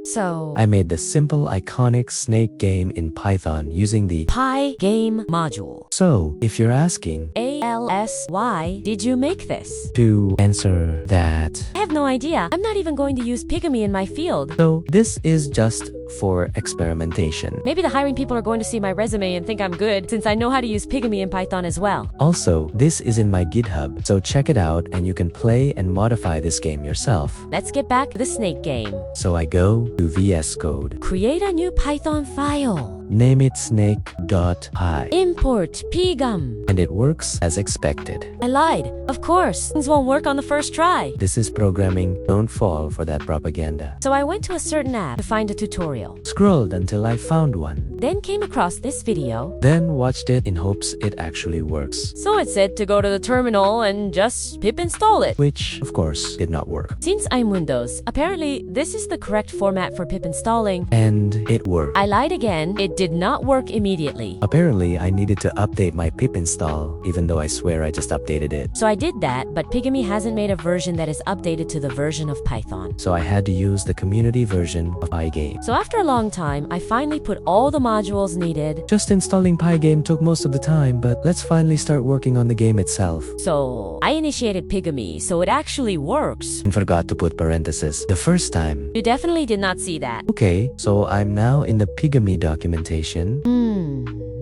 So, I made the simple iconic snake game in Python using the Pygame module. So, if you're asking ALS, why did you make this? to answer that, I have no idea. I'm not even going to use Pygame in my field. so this is just for experimentation. Maybe the hiring people are going to see my resume and think I'm good since I know how to use Pygame in Python as well. Also, this is in my GitHub, so check it out and you can play and modify this game yourself. Let's get back to the snake game. So I go to VS Code, Create a new Python file. name it snake.py, Import Pygame. and it works as expected. I lied. Of course, things won't work on the first try. This is programming, don't fall for that propaganda. So I went to a certain app to find a tutorial. Scrolled until I found one, Then came across this video. then watched it in hopes it actually works, So it said to go to the terminal and just pip install it. which of course did not work. Since I'm Windows, apparently this is the correct format for pip installing. And it worked. I lied again. It did not work immediately. Apparently, I needed to update my pip install, even though I swear I just updated it. So I did that, but Pygame hasn't made a version that is updated to the version of Python. So I had to use the community version of Pygame. So after a long time, I finally put all the modules needed. Just installing Pygame took most of the time, but let's finally start working on the game itself. So I initiated Pygame, so it actually works. And forgot to put parentheses the first time. You definitely did not see that. Okay, so I'm now in the Pygame documentation.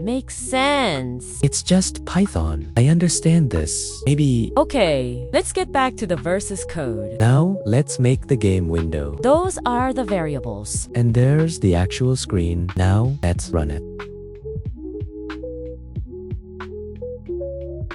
Makes sense. It's just Python. I understand this. Maybe... Okay, let's get back to the versus code. Now, let's make the game window. Those are the variables. And there's the actual screen. Now, let's run it.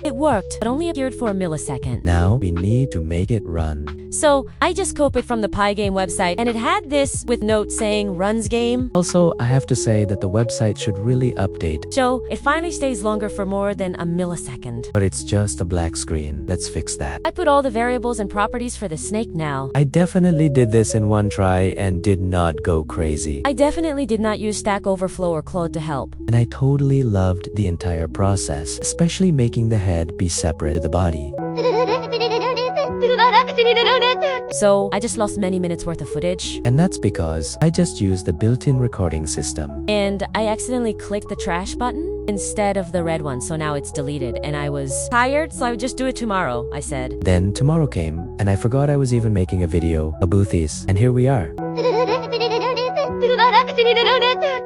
It worked, but only appeared for a millisecond. Now, we need to make it run. So I just copied from the Pygame website, and it had this with note saying runs game. Also, I have to say that the website should really update, So it finally stays longer for more than a millisecond. but it's just a black screen. Let's fix that. I put all the variables and properties for the snake now. I definitely did this in one try and did not go crazy. I definitely did not use Stack Overflow or Claude to help. And I totally loved the entire process, especially making the head be separate to the body. So I just lost many minutes worth of footage. And that's because I just used the built-in recording system. And I accidentally clicked the trash button instead of the red one, so now it's deleted. And I was tired, so I would just do it tomorrow, I said. Then tomorrow came, and I forgot I was even making a video, a boothies, and here we are.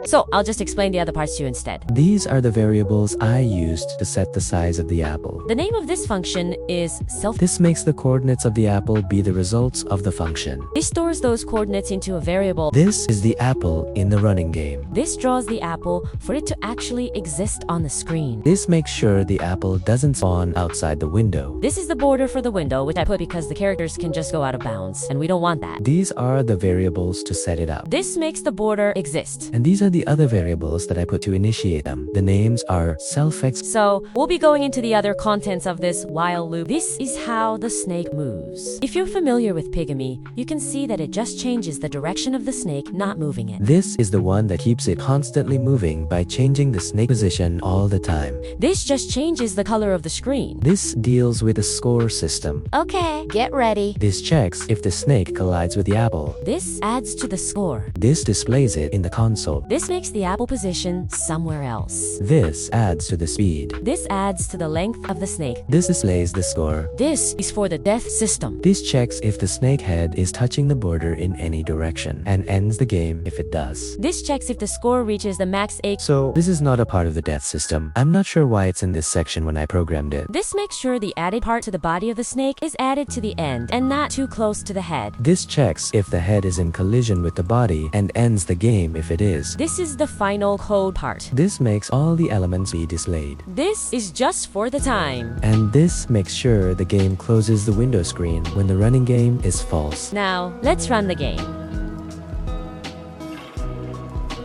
So I'll just explain the other parts to you instead. These are the variables I used to set the size of the apple. The name of this function is self. This makes the coordinates of the apple be the results of the function. This stores those coordinates into a variable. This is the apple in the running game. This draws the apple for it to actually exist on the screen. This makes sure the apple doesn't spawn outside the window. This is the border for the window, which I put because the characters can just go out of bounds, and we don't want that. These are the variables to set it up. This makes the border exist. And these are the other variables that I put to initiate them. The names are self-ex. So we'll be going into the other contents of this while loop. This is how the snake moves. If you're familiar with Pygame, you can see that it just changes the direction of the snake, not moving it. This is the one that keeps it constantly moving by changing the snake position all the time. This just changes the color of the screen. This deals with a score system. Okay, get ready. This checks if the snake collides with the apple. This adds to the score. This displays it in the console. This makes the apple position somewhere else. This adds to the speed. This adds to the length of the snake. This displays the score. This is for the death system. This checks if the snake head is touching the border in any direction and ends the game if it does. This checks if the score reaches the max A. So this is not a part of the death system. I'm not sure why it's in this section when I programmed it. This makes sure the added part to the body of the snake is added to the end and not too close to the head. This checks if the head is in collision with the body and ends the game if it is. This is the final code part. This makes all the elements be displayed. This is just for the time. And this makes sure the game closes the window screen when the running game is false. Now, let's run the game.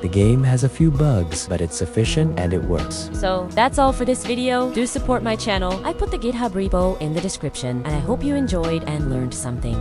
The game has a few bugs, but it's sufficient and it works. So that's all for this video. Do support my channel. I put the GitHub repo in the description, and I hope you enjoyed and learned something.